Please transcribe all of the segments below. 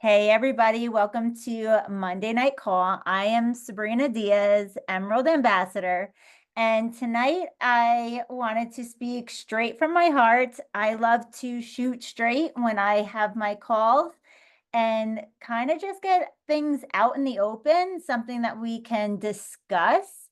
Hey, everybody, welcome to Monday Night Call. I am Sabrina Diaz, Emerald Ambassador. And tonight I wanted to speak straight from my heart. I love to shoot straight when I have my calls and kind of just get things out in the open, something that we can discuss.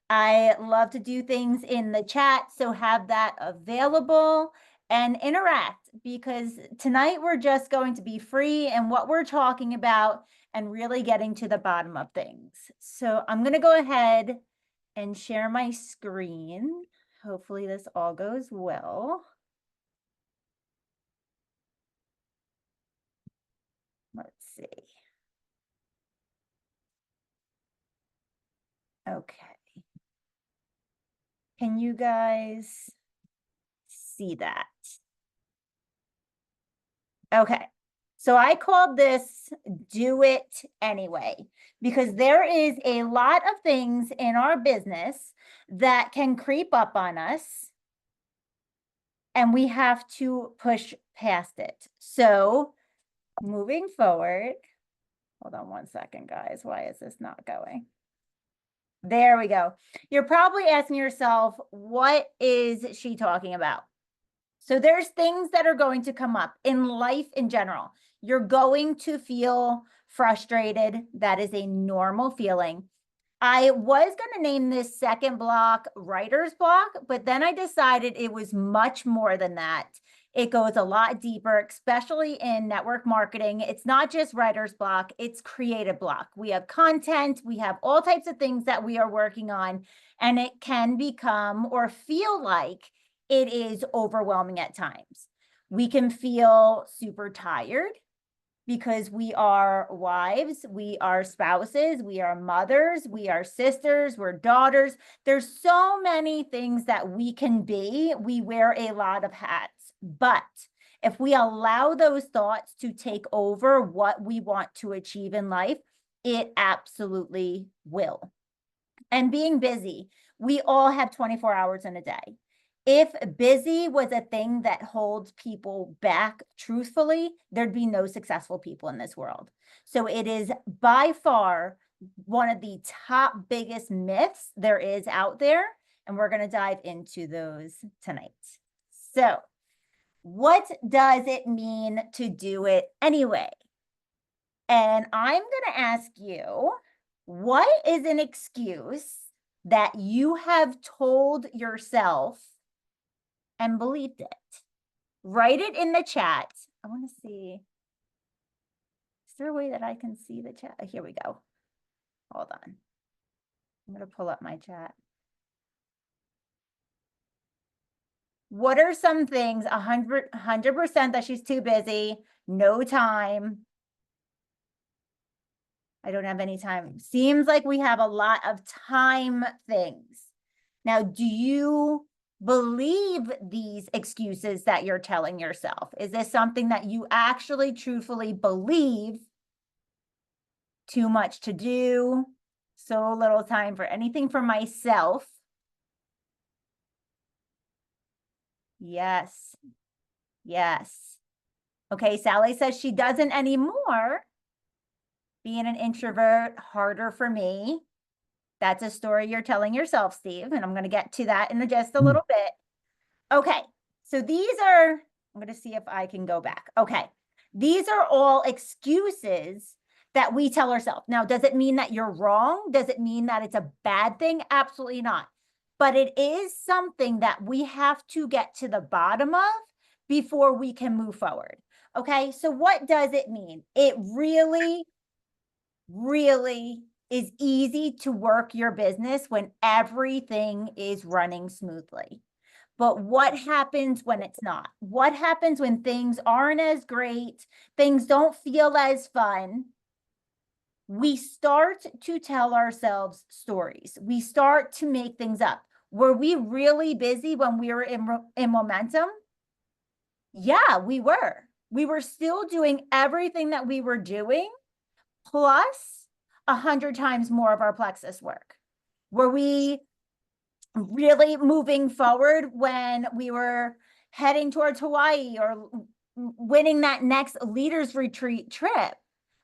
I love to do things in the chat, so have that available and interact because tonight we're just going to be free and what we're talking about and really getting to the bottom of things. So I'm going to go ahead and share my screen. Hopefully this all goes well. Let's see. Okay. Can you guys see that? Okay. So I called this Do It Anyway, because there is a lot of things in our business that can creep up on us and we have to push past it. So moving forward, hold on one second, guys. Why is this not going? There we go. You're probably asking yourself, what is she talking about? So there's things that are going to come up in life in general. You're going to feel frustrated. That is a normal feeling. I was going to name this second block writer's block, but then I decided it was much more than that. It goes a lot deeper, especially in network marketing. It's not just writer's block, it's creative block. We have content, we have all types of things that we are working on, and it can become or feel like it is overwhelming at times. We can feel super tired because we are wives, we are spouses, we are mothers, we are sisters, we're daughters. There's so many things that we can be. We wear a lot of hats. But if we allow those thoughts to take over what we want to achieve in life, it absolutely will. And being busy, we all have 24 hours in a day. If busy was a thing that holds people back truthfully, there'd be no successful people in this world. So it is by far one of the top biggest myths there is out there. And we're going to dive into those tonight. So what does it mean to do it anyway? And I'm going to ask you, what is an excuse that you have told yourself and believed it? Write it in the chat. I want to see. Is there a way that I can see the chat? Here we go. Hold on. I'm going to pull up my chat. What are some things 100% that she's too busy, no time? I don't have any time. Seems like we have a lot of time things. Now, do you believe these excuses that you're telling yourself? Is this something that you actually truthfully believe? Too much to do, so little time for anything for myself. Yes. Yes. Okay, Sally says she doesn't anymore. Being an introvert, harder for me. That's a story you're telling yourself, Steve, and I'm going to get to that in just a little bit. Okay, so these are, I'm going to see if I can go back. Okay, these are all excuses that we tell ourselves. Now, does it mean that you're wrong? Does it mean that it's a bad thing? Absolutely not. But it is something that we have to get to the bottom of before we can move forward. Okay, so what does it mean? It really, really is easy to work your business when everything is running smoothly. But what happens when it's not? What happens when things aren't as great? Things don't feel as fun. We start to tell ourselves stories. We start to make things up. Were we really busy when we were in momentum? Yeah, we were. We were still doing everything that we were doing, plus 100 times more of our plexus work. Were we really moving forward when we were heading towards Hawaii or winning that next leaders retreat trip?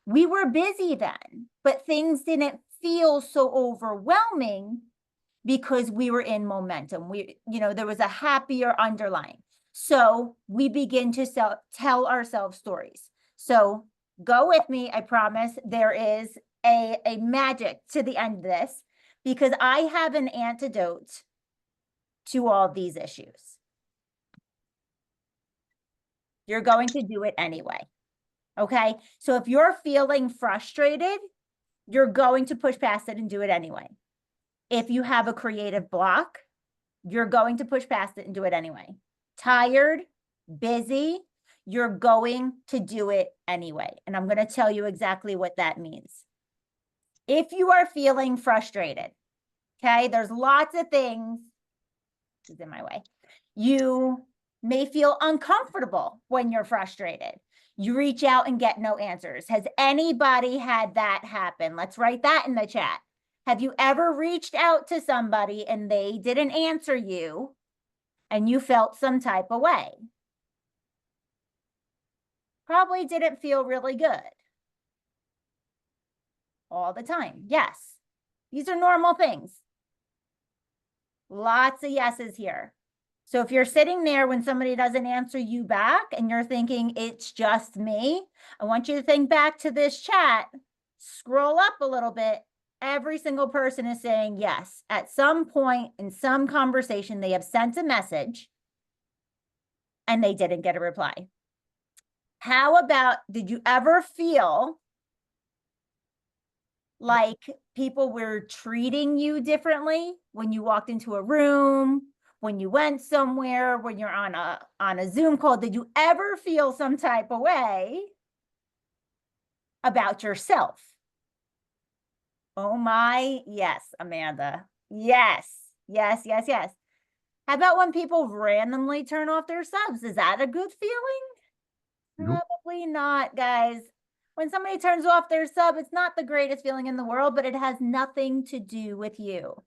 We were busy then, but things didn't feel so overwhelming because we were in momentum. There was a happier underlying. So we begin to tell ourselves stories. So go with me. I promise there is a magic to the end of this, because I have an antidote to all these issues. You're going to do it anyway. Okay. So if you're feeling frustrated, you're going to push past it and do it anyway. If you have a creative block, you're going to push past it and do it anyway. Tired, busy, you're going to do it anyway. And I'm going to tell you exactly what that means. If you are feeling frustrated, okay, there's lots of things is in my way. You may feel uncomfortable when you're frustrated. You reach out and get no answers. Has anybody had that happen? Let's write that in the chat. Have you ever reached out to somebody and they didn't answer you and you felt some type of way? Probably didn't feel really good. All the time. Yes. These are normal things. Lots of yeses here. So if you're sitting there when somebody doesn't answer you back and you're thinking it's just me, I want you to think back to this chat, scroll up a little bit. Every single person is saying yes. At some point in some conversation, they have sent a message and they didn't get a reply. How about, did you ever feel like people were treating you differently when you walked into a room, when you went somewhere, when you're on a Zoom call? Did you ever feel some type of way about yourself? Oh my, yes, Amanda. Yes, yes, yes, yes. How about when people randomly turn off their subs? Is that a good feeling? Nope. Probably not, guys. When somebody turns off their sub, it's not the greatest feeling in the world, but it has nothing to do with you.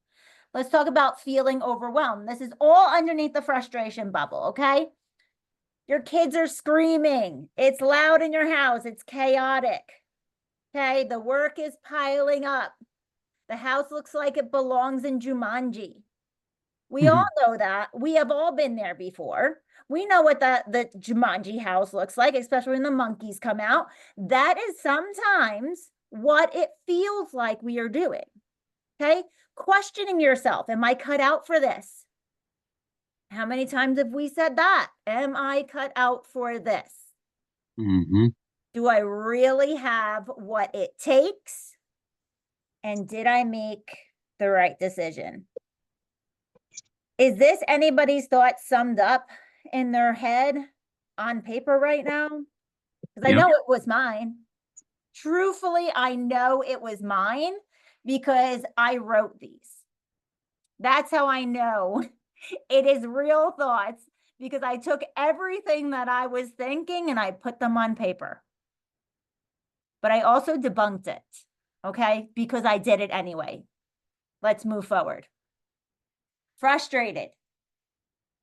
Let's talk about feeling overwhelmed. This is all underneath the frustration bubble, okay? Your kids are screaming. It's loud in your house. It's chaotic. Okay, the work is piling up. The house looks like it belongs in Jumanji. We all know that. We have all been there before. We know what the Jumanji house looks like, especially when the monkeys come out. That is sometimes what it feels like we are doing. Okay? Questioning yourself. Am I cut out for this? How many times have we said that? Am I cut out for this? Mm-hmm. Do I really have what it takes? And did I make the right decision? Is this anybody's thoughts summed up in their head on paper right now? Because I Yeah. know it was mine. Truthfully, I know it was mine because I wrote these. That's how I know it is real thoughts, because I took everything that I was thinking and I put them on paper. But I also debunked it, okay? Because I did it anyway. Let's move forward. Frustrated.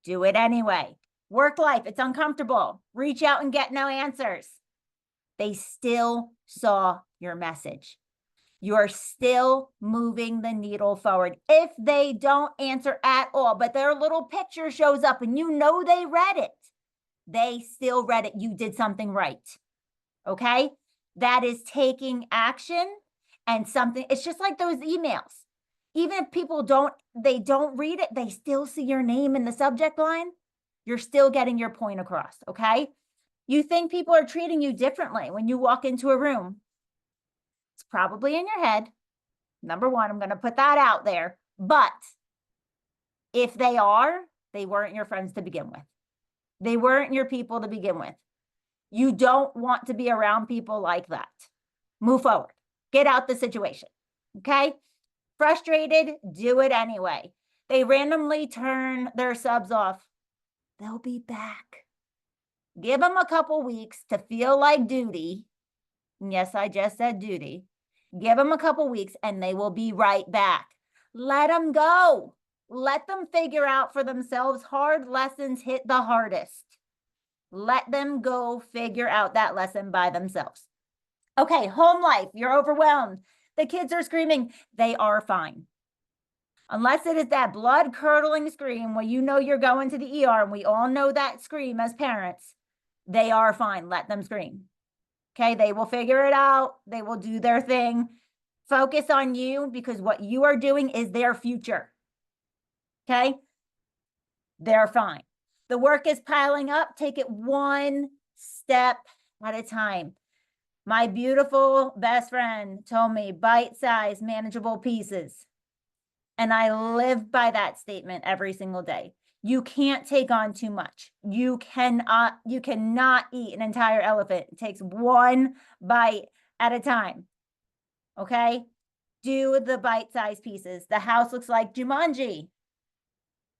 Do it anyway. Work life, it's uncomfortable. Reach out and get no answers. They still saw your message. You're still moving the needle forward. If they don't answer at all, but their little picture shows up and you know they read it, they still read it. You did something right. Okay? That is taking action and something. It's just like those emails. Even if people don't read it, they still see your name in the subject line. You're still getting your point across, okay? You think people are treating you differently when you walk into a room. It's probably in your head. Number one, I'm going to put that out there. But if they are, they weren't your friends to begin with. They weren't your people to begin with. You don't want to be around people like that. Move forward. Get out the situation, okay? Frustrated, do it anyway. They randomly turn their subs off. They'll be back. Give them a couple weeks to feel like duty. Yes, I just said duty. Give them a couple weeks and they will be right back. Let them go. Let them figure out for themselves. Hard lessons hit the hardest. Let them go figure out that lesson by themselves. Okay, home life, you're overwhelmed. The kids are screaming. They are fine. Unless it is that blood curdling scream where you know you're going to the ER, and we all know that scream as parents, they are fine. Let them scream. Okay, they will figure it out. They will do their thing. Focus on you because what you are doing is their future. Okay, they're fine. The work is piling up. Take it one step at a time. My beautiful best friend told me bite-sized, manageable pieces. And I live by that statement every single day. You can't take on too much. You cannot eat an entire elephant. It takes one bite at a time. Okay? Do the bite-sized pieces. The house looks like Jumanji.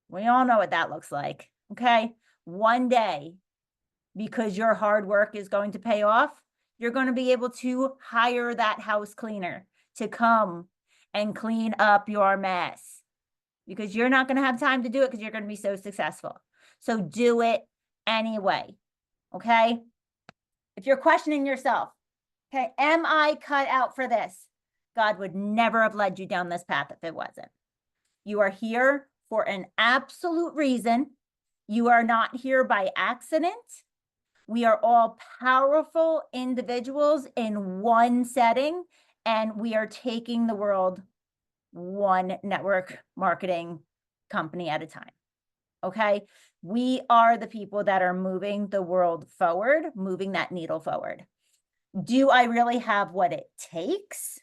We all know what that looks like. Okay? One day, because your hard work is going to pay off, you're going to be able to hire that house cleaner to come and clean up your mess, because you're not going to have time to do it because you're going to be so successful. So do it anyway. Okay? If you're questioning yourself, okay, am I cut out for this? God would never have led you down this path if it wasn't. You are here for an absolute reason. You are not here by accident. We are all powerful individuals in one setting, and we are taking the world one network marketing company at a time. Okay? We are the people that are moving the world forward, moving that needle forward. Do I really have what it takes?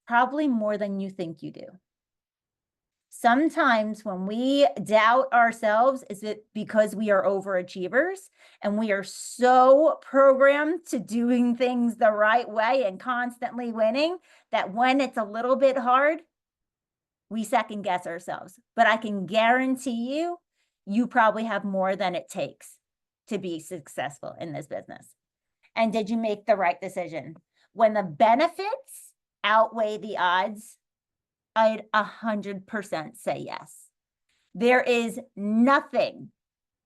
Probably more than you think you do. Sometimes when we doubt ourselves, is it because we are overachievers and we are so programmed to doing things the right way and constantly winning that when it's a little bit hard, we second guess ourselves. But I can guarantee you, you probably have more than it takes to be successful in this business. And did you make the right decision? When the benefits outweigh the odds, I'd 100% say yes. There is nothing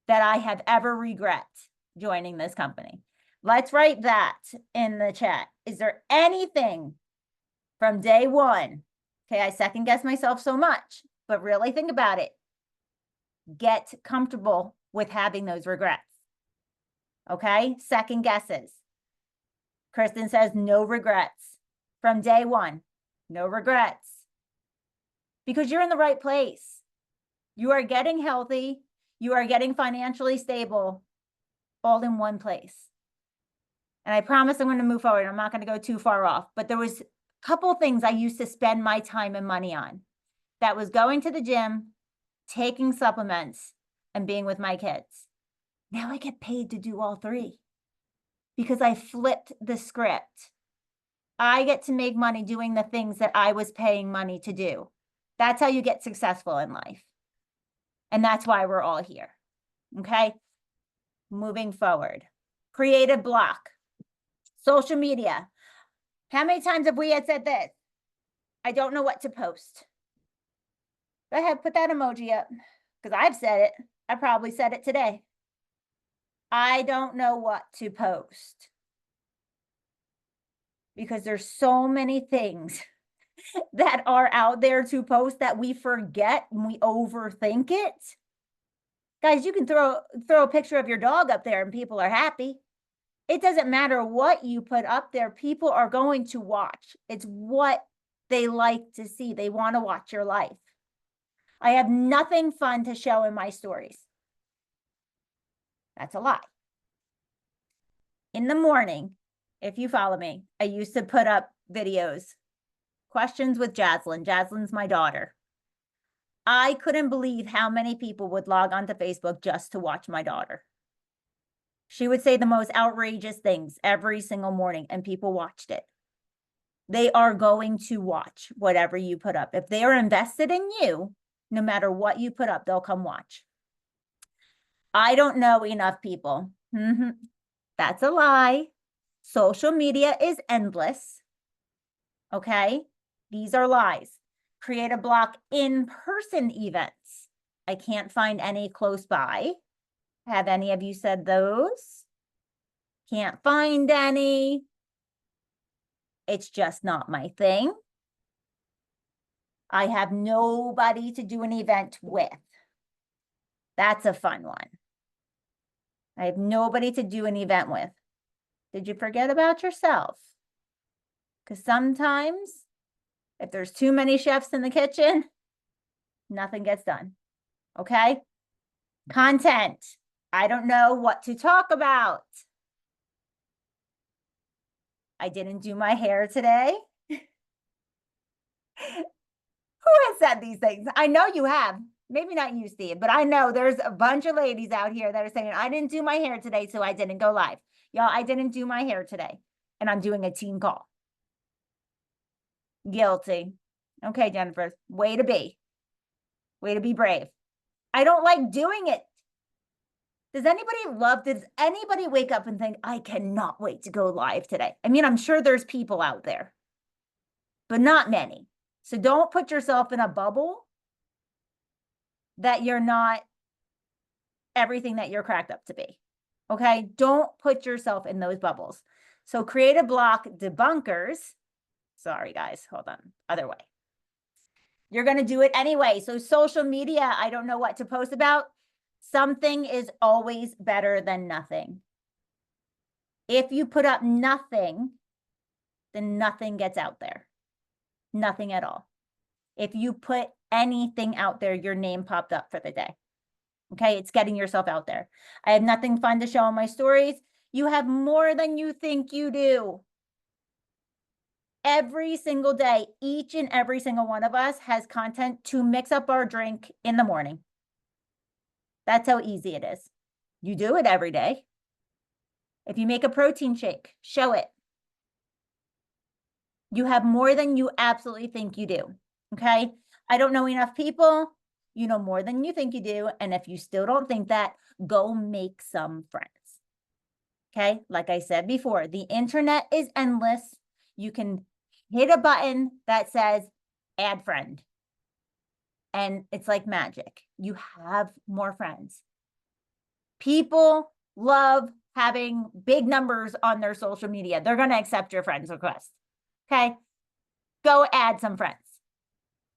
that I have ever regret joining this company. Let's write that in the chat. Is there anything from day one? Okay, I second guess myself so much, but really think about it. Get comfortable with having those regrets. Okay, second guesses. Kristen says no regrets from day one. No regrets. Because you're in the right place. You are getting healthy. You are getting financially stable, all in one place. And I promise I'm going to move forward. I'm not going to go too far off, but there was a couple things I used to spend my time and money on. That was going to the gym, taking supplements, and being with my kids. Now I get paid to do all three because I flipped the script. I get to make money doing the things that I was paying money to do. That's how you get successful in life. And that's why we're all here. Okay? Moving forward. Creative block. Social media. How many times have we had said this? I don't know what to post. Go ahead, put that emoji up. Because I've said it. I probably said it today. I don't know what to post. Because there's so many things that are out there to post that we forget and we overthink it. Guys, you can throw a picture of your dog up there and people are happy. It doesn't matter what you put up there. People are going to watch. It's what they like to see. They want to watch your life. I have nothing fun to show in my stories. That's a lie. In the morning, if you follow me, I used to put up videos. Questions with Jaslyn. Jaslyn's my daughter. I couldn't believe how many people would log onto Facebook just to watch my daughter. She would say the most outrageous things every single morning, and people watched it. They are going to watch whatever you put up. If they are invested in you, no matter what you put up, they'll come watch. I don't know enough people. That's a lie. Social media is endless. Okay? These are lies. Create a block in-person events. I can't find any close by. Have any of you said those? Can't find any. It's just not my thing. I have nobody to do an event with. That's a fun one. I have nobody to do an event with. Did you forget about yourself? Because sometimes if there's too many chefs in the kitchen, nothing gets done. Okay? Content. I don't know what to talk about. I didn't do my hair today. Who has said these things? I know you have. Maybe not you, Steve, but I know there's a bunch of ladies out here that are saying, I didn't do my hair today, so I didn't go live. Y'all, I didn't do my hair today, and I'm doing a team call. Guilty. Okay, Jennifer, way to be. Way to be brave. I don't like doing it. Does anybody wake up and think, I cannot wait to go live today? I mean, I'm sure there's people out there, but not many. So don't put yourself in a bubble that you're not everything that you're cracked up to be. Okay? Don't put yourself in those bubbles. So creative block debunkers. Sorry, guys. Hold on. Other way. You're going to do it anyway. So social media, I don't know what to post about. Something is always better than nothing. If you put up nothing, then nothing gets out there. Nothing at all. If you put anything out there, your name popped up for the day. Okay, it's getting yourself out there. I have nothing fun to show on my stories. You have more than you think you do. Every single day, each and every single one of us has content to mix up our drink in the morning. That's how easy it is. You do it every day. If you make a protein shake, show it. You have more than you absolutely think you do. Okay. I don't know enough people. You know more than you think you do. And if you still don't think that, go make some friends. Okay. Like I said before, the internet is endless. You can hit a button that says add friend. And it's like magic. You have more friends. People love having big numbers on their social media. They're going to accept your friend's request. Okay. Go add some friends.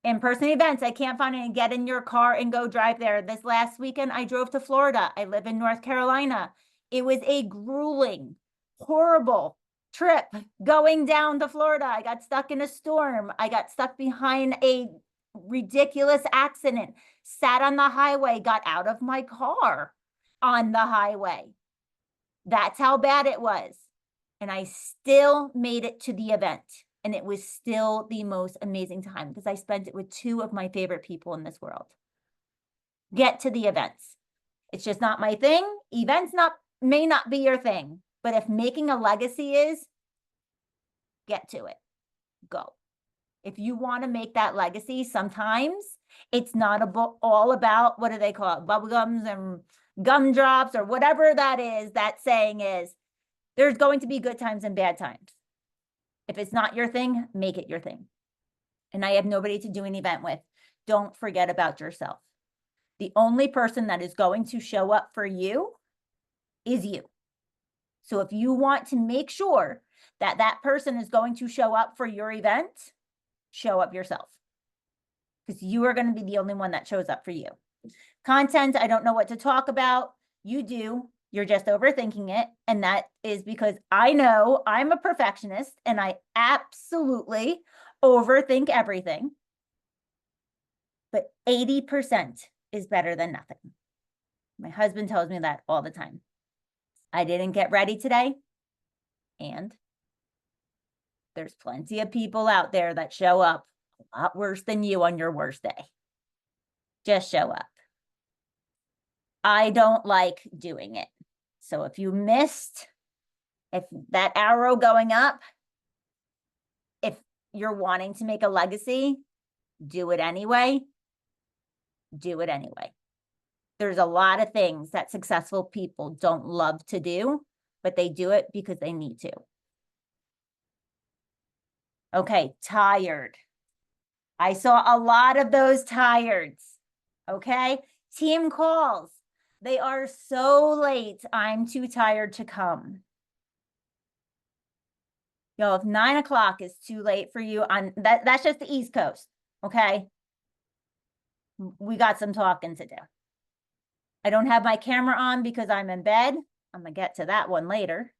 In-person events, I can't find any. Get in your car and go drive there. This last weekend, I drove to Florida. I live in North Carolina. It was a grueling, horrible trip going down to Florida. I got stuck in a storm. I got stuck behind a ridiculous accident, sat on the highway, got out of my car on the highway. That's how bad it was. And I still made it to the event. And it was still the most amazing time because I spent it with two of my favorite people in this world. Get to the events. It's just not my thing. Events may not be your thing. But if making a legacy is, get to it. Go. If you want to make that legacy, sometimes it's not all about, what do they call it? Bubblegums and gumdrops or whatever that is, that saying is. There's going to be good times and bad times. If it's not your thing, make it your thing. And I have nobody to do an event with. Don't forget about yourself. The only person that is going to show up for you is you. So if you want to make sure that that person is going to show up for your event, show up yourself. Because you are going to be the only one that shows up for you. Content, I don't know what to talk about. You do. You're just overthinking it. And that is because I know I'm a perfectionist and I absolutely overthink everything. But 80% is better than nothing. My husband tells me that all the time. I didn't get ready today. And there's plenty of people out there that show up a lot worse than you on your worst day. Just show up. I don't like doing it. So if you missed, if that arrow going up, if you're wanting to make a legacy, do it anyway. Do it anyway. There's a lot of things that successful people don't love to do, but they do it because they need to. Okay, tired. I saw a lot of those tireds. Okay, team calls. They are so late. I'm too tired to come. Yo, if 9 o'clock is too late for you on that's just the East Coast. Okay. We got some talking to do. I don't have my camera on because I'm in bed. I'm gonna get to that one later.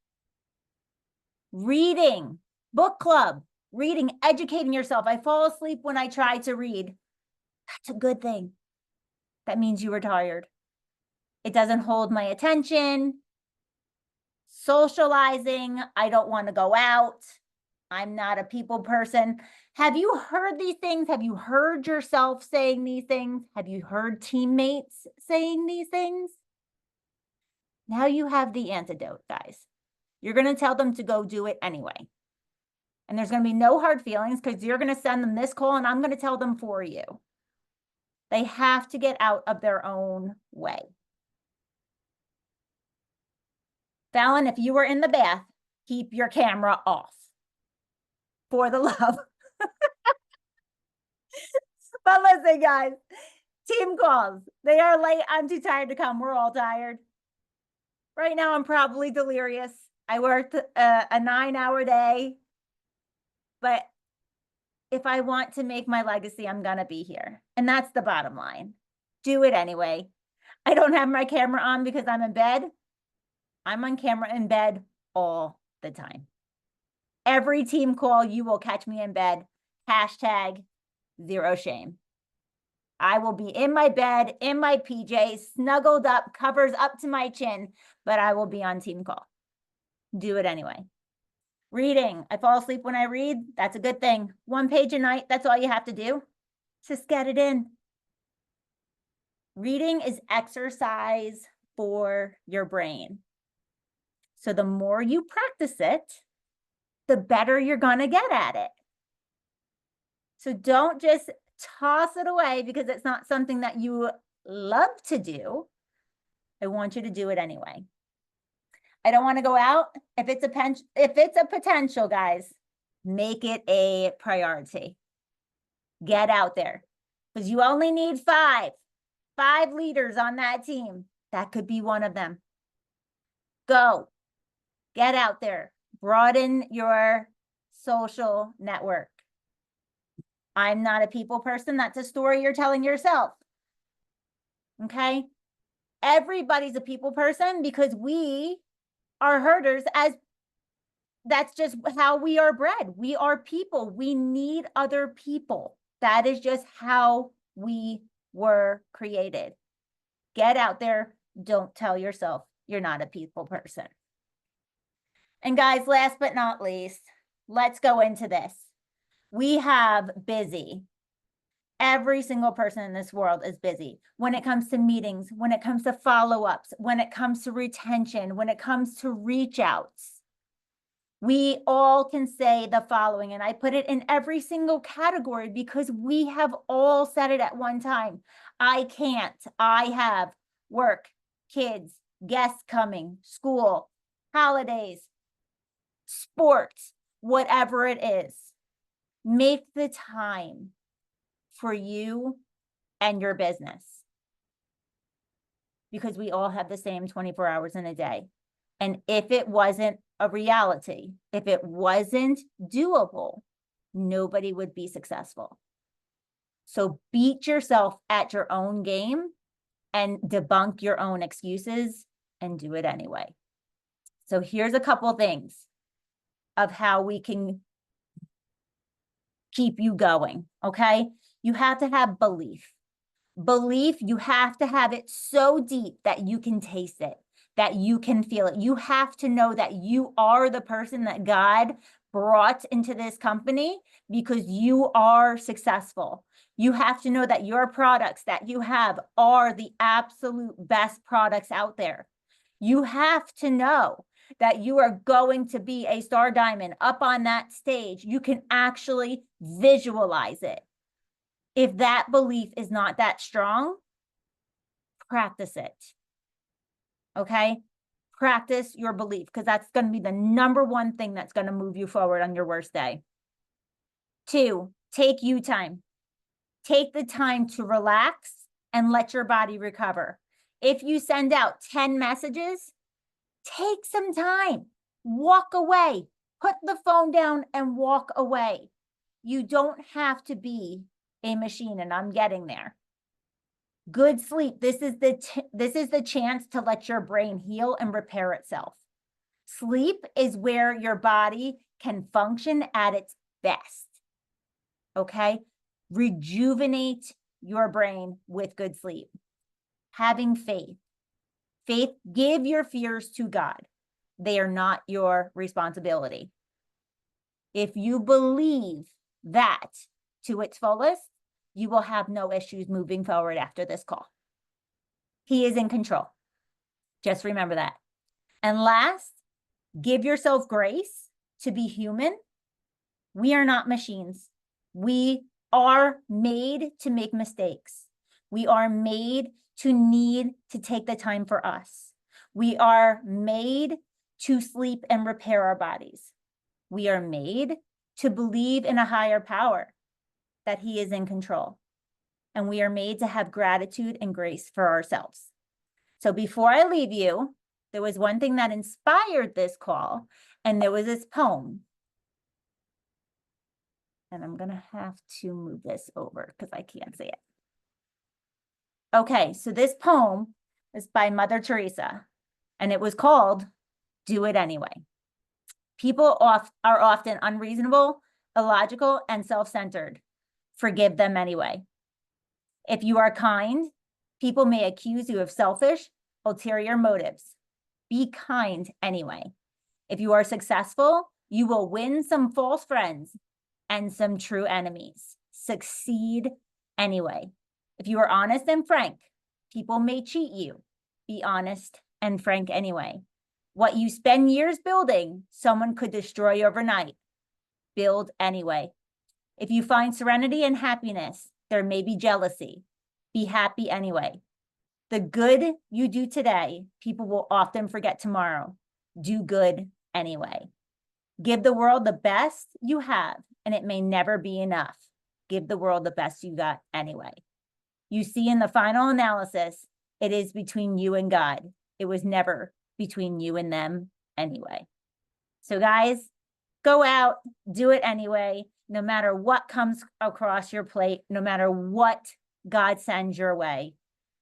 Reading, book club, reading, educating yourself. I fall asleep when I try to read. That's a good thing. That means you were tired. It doesn't hold my attention. Socializing, I don't want to go out. I'm not a people person. Have you heard these things? Have you heard yourself saying these things? Have you heard teammates saying these things? Now you have the antidote, guys. You're going to tell them to go do it anyway. And there's going to be no hard feelings because you're going to send them this call and I'm going to tell them for you. They have to get out of their own way. Fallon, if you were in the bath, keep your camera off. For the love. But listen, guys, team calls. They are late. I'm too tired to come. We're all tired. Right now, I'm probably delirious. I worked a 9-hour day. But if I want to make my legacy, I'm going to be here. And that's the bottom line. Do it anyway. I don't have my camera on because I'm in bed. I'm on camera in bed all the time. Every team call, you will catch me in bed. Hashtag zero shame. I will be in my bed, in my PJs, snuggled up, covers up to my chin, but I will be on team call. Do it anyway. Reading. I fall asleep when I read. That's a good thing. 1 page a night. That's all you have to do. Just get it in. Reading is exercise for your brain. So the more you practice it, the better you're going to get at it. So don't just toss it away because it's not something that you love to do. I want you to do it anyway. I don't want to go out. If it's a potential, guys, make it a priority. Get out there because you only need five leaders on that team. That could be one of them. Go. Get out there. Broaden your social network. I'm not a people person. That's a story you're telling yourself. Okay? Everybody's a people person because we are herders, as that's just how we are bred. We are people. We need other people. That is just how we were created. Get out there. Don't tell yourself you're not a people person. And guys, last but not least, let's go into this. We have busy. Every single person in this world is busy when it comes to meetings, when it comes to follow-ups, when it comes to retention, when it comes to reach outs. We all can say the following, and I put it in every single category because we have all said it at one time. I can't, I have work, kids, guests coming, school, holidays, sports, whatever it is. Make the time for you and your business because we all have the same 24 hours in a day. And if it wasn't a reality, if it wasn't doable, nobody would be successful. So beat yourself at your own game and debunk your own excuses and do it anyway. So here's a couple things of how we can keep you going, okay? You have to have belief. Belief, you have to have it so deep that you can taste it, that you can feel it. You have to know that you are the person that God brought into this company because you are successful. You have to know that your products that you have are the absolute best products out there. You have to know that you are going to be a star diamond up on that stage. You can actually visualize it. If that belief is not that strong, practice it. Okay? Practice your belief because that's going to be the number one thing that's going to move you forward on your worst day. 2, take you time. Take the time to relax and let your body recover. If you send out 10 messages, take some time. Walk away. Put the phone down and walk away. You don't have to be a machine, and I'm getting there. Good sleep. This is the chance to let your brain heal and repair itself. Sleep is where your body can function at its best. Okay? Rejuvenate your brain with good sleep. Having faith. Faith, give your fears to God. They are not your responsibility. If you believe that to its fullest, you will have no issues moving forward after this call. He is in control. Just remember that. And last, give yourself grace to be human. We are not machines. We are made to make mistakes. We are made to need to take the time for us. We are made to sleep and repair our bodies. We are made to believe in a higher power, that He is in control. And we are made to have gratitude and grace for ourselves. So before I leave you, there was one thing that inspired this call, and there was this poem. And I'm gonna have to move this over because I can't see it. Okay, so this poem is by Mother Teresa, and it was called Do It Anyway. People are often unreasonable, illogical, and self-centered. Forgive them anyway. If you are kind, people may accuse you of selfish, ulterior motives. Be kind anyway. If you are successful, you will win some false friends and some true enemies. Succeed anyway. If you are honest and frank, people may cheat you. Be honest and frank anyway. What you spend years building, someone could destroy overnight. Build anyway. If you find serenity and happiness, there may be jealousy. Be happy anyway. The good you do today, people will often forget tomorrow. Do good anyway. Give the world the best you have, and it may never be enough. Give the world the best you got anyway. You see, in the final analysis, it is between you and God. It was never between you and them anyway. So guys, go out, do it anyway, no matter what comes across your plate, no matter what God sends your way.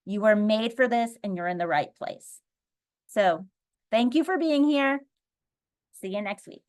You were made for this, and you're in the right place. So thank you for being here. See you next week.